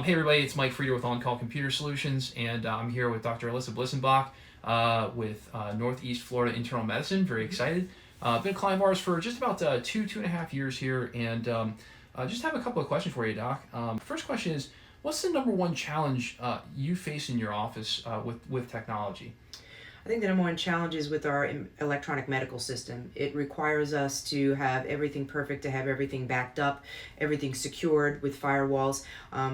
Hey everybody, it's Mike Frieder with OnCall Computer Solutions, and I'm here with Dr. Elyssa Blissenbach with Northeast Florida Internal Medicine. Very excited. Been a client of ours for just about two and a half years here, and just have a couple of questions for you, Doc. First question is, what's the number one challenge you face in your office with technology? I think the number one challenge is with our electronic medical system. It requires us to have everything perfect, to have everything backed up, everything secured with firewalls,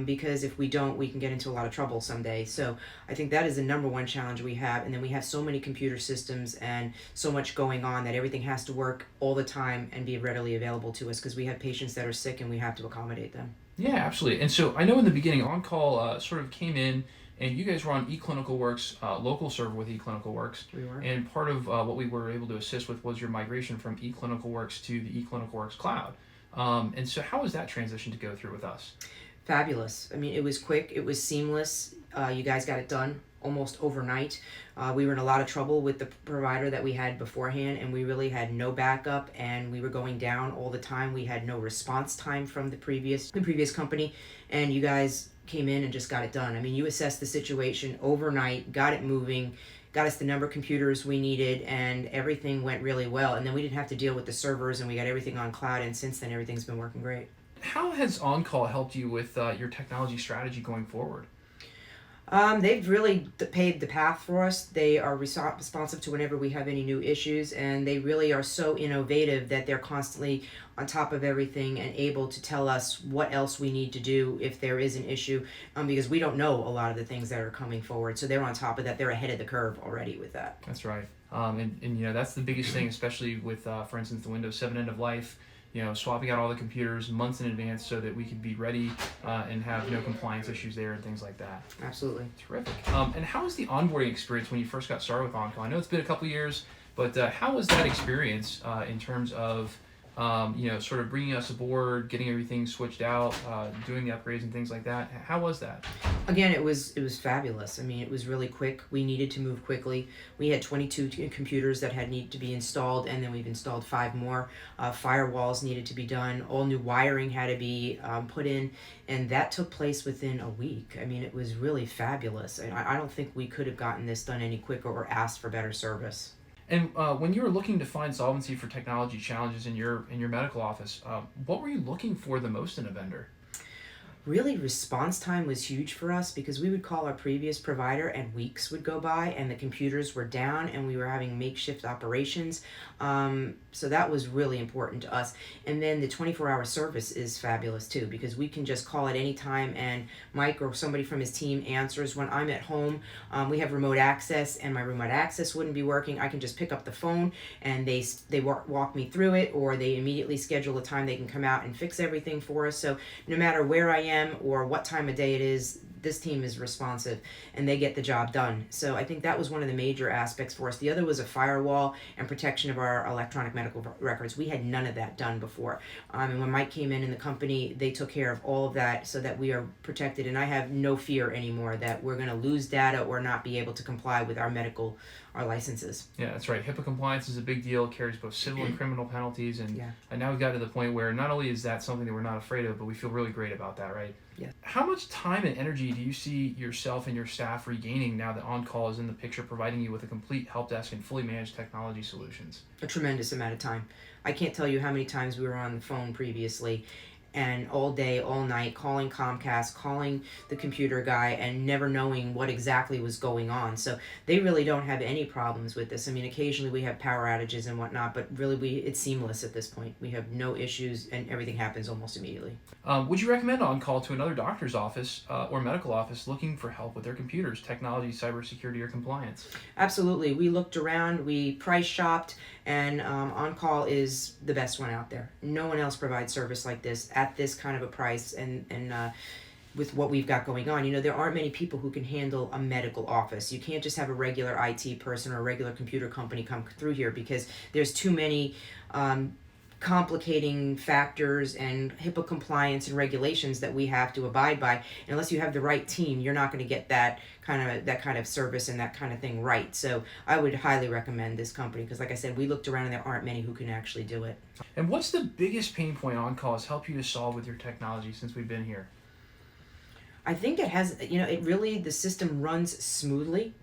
because if we don't, we can get into a lot of trouble someday. So I think that is the number one challenge we have. And then we have so many computer systems and so much going on that everything has to work all the time and be readily available to us because we have patients that are sick and we have to accommodate them. Yeah, absolutely. And so I know in the beginning, OnCall sort of came in, and you guys were on eClinicalWorks, local server with eClinicalWorks. We were. And part of what we were able to assist with was your migration from eClinicalWorks to the eClinicalWorks cloud. And so how was that transition to go through with us? Fabulous. I mean, it was quick. It was seamless. You guys got it done almost overnight. We were in a lot of trouble with the provider that we had beforehand, and we really had no backup, and we were going down all the time. We had no response time from the previous company, and you guys came in and just got it done. I mean, you assessed the situation overnight, got it moving, got us the number of computers we needed, and everything went really well. And then we didn't have to deal with the servers, and we got everything on cloud, and since then everything's been working great. How has OnCall helped you with your technology strategy going forward? They've really paved the path for us. They are responsive to whenever we have any new issues, and they really are so innovative that they're constantly on top of everything and able to tell us what else we need to do if there is an issue, because we don't know a lot of the things that are coming forward. So they're on top of that. They're ahead of the curve already with that. That's right. And you know, that's the biggest thing, especially with, for instance, the Windows 7 end of life. You know, swapping out all the computers months in advance so that we could be ready and have no compliance issues there and things like that. Absolutely. Terrific. And how was the onboarding experience when you first got started with OnCall? I know it's been a couple years, but how was that experience in terms of sort of bringing us aboard, getting everything switched out, doing the upgrades and things like that? How was that? Again, it was fabulous. I mean, it was really quick. We needed to move quickly. We had 22 computers that had need to be installed, and then we've installed 5 more. Firewalls needed to be done. All new wiring had to be put in, and that took place within a week. I mean, it was really fabulous. And I don't think we could have gotten this done any quicker or asked for better service. And when you were looking to find solvency for technology challenges in your medical office, what were you looking for the most in a vendor? Really, response time was huge for us because we would call our previous provider and weeks would go by and the computers were down and we were having makeshift operations. So that was really important to us. And then the 24-hour service is fabulous too because we can just call at any time and Mike or somebody from his team answers. When I'm at home, we have remote access and my remote access wouldn't be working. I can just pick up the phone and they walk me through it, or they immediately schedule a time they can come out and fix everything for us. So no matter where I am or what time of day it is, this team is responsive and they get the job done. So I think that was one of the major aspects for us. The other was a firewall and protection of our electronic medical records. We had none of that done before. And when Mike came in the company, they took care of all of that so that we are protected. And I have no fear anymore that we're going to lose data or not be able to comply with our licenses. Yeah, that's right. HIPAA compliance is a big deal. It carries both civil and criminal penalties. And now we've got to the point where not only is that something that we're not afraid of, but we feel really great about that, right? Yeah. How much time and energy do you see yourself and your staff regaining now that OnCall is in the picture, providing you with a complete help desk and fully managed technology solutions? A tremendous amount of time. I can't tell you how many times we were on the phone previously and all day, all night, calling Comcast, calling the computer guy, and never knowing what exactly was going on. So they really don't have any problems with this. I mean, occasionally we have power outages and whatnot, but really it's seamless at this point. We have no issues, and everything happens almost immediately. Would you recommend OnCall to another doctor's office or medical office looking for help with their computers, technology, cybersecurity, or compliance? Absolutely. We looked around, we price shopped, and OnCall is the best one out there. No one else provides service like this at this kind of a price and with what we've got going on. You know, there aren't many people who can handle a medical office. You can't just have a regular IT person or a regular computer company come through here because there's too many complicating factors and HIPAA compliance and regulations that we have to abide by. And unless you have the right team, you're not going to get that kind of service and that kind of thing right. So I would highly recommend this company because, like I said, we looked around and there aren't many who can actually do it. And what's the biggest pain point OnCall has helped you to solve with your technology since we've been here? I think it has, it really, the system runs smoothly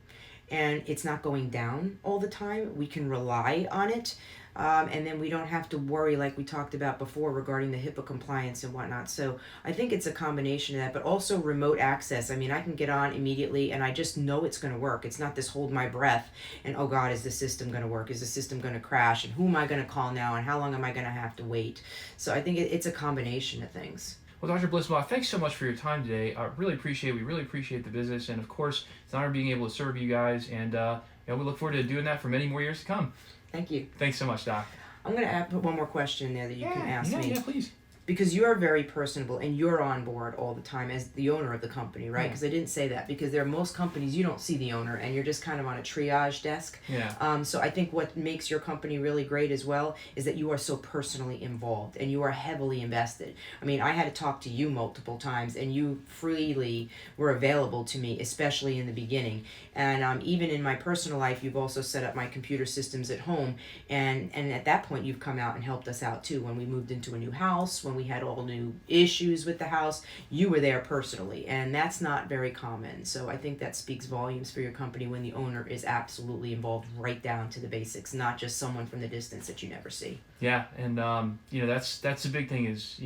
and it's not going down all the time. We can rely on it. And then we don't have to worry, like we talked about before, regarding the HIPAA compliance and whatnot. So I think it's a combination of that, but also remote access. I mean, I can get on immediately and I just know it's going to work. It's not this hold my breath and, oh God, is the system going to work? Is the system going to crash? And who am I going to call now? And how long am I going to have to wait? So I think it's a combination of things. Well, Dr. Blissenbach, thanks so much for your time today. I really appreciate it. We really appreciate the business. And of course, it's an honor being able to serve you guys. And we look forward to doing that for many more years to come. Thank you. Thanks so much, Doc. I'm going to put one more question in there that you can ask me. Yeah, please. Because you're very personable and you're on board all the time as the owner of the company, right? Because I didn't say that, because there are most companies you don't see the owner and you're just kind of on a triage desk. Yeah. So I think what makes your company really great as well is that you are so personally involved and you are heavily invested. I mean, I had to talk to you multiple times and you freely were available to me, especially in the beginning. And even in my personal life, you've also set up my computer systems at home. And at that point, you've come out and helped us out too. When we moved into a new house, when we had all new issues with the house, you were there personally, and that's not very common. So I think that speaks volumes for your company when the owner is absolutely involved right down to the basics, not just someone from the distance that you never see. Yeah, and that's the big thing is,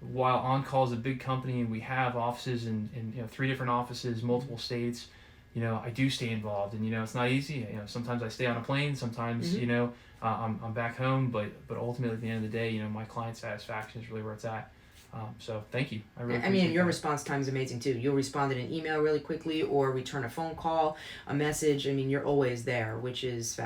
while OnCall is a big company and we have offices in 3 different offices, multiple states, I do stay involved, and it's not easy. Sometimes I stay on a plane, sometimes I'm back home, but ultimately at the end of the day, my client satisfaction is really where it's at. So thank you. I really appreciate your that. response time is amazing too. You'll respond in an email really quickly or return a phone call, a message. I mean, you're always there, which is fabulous.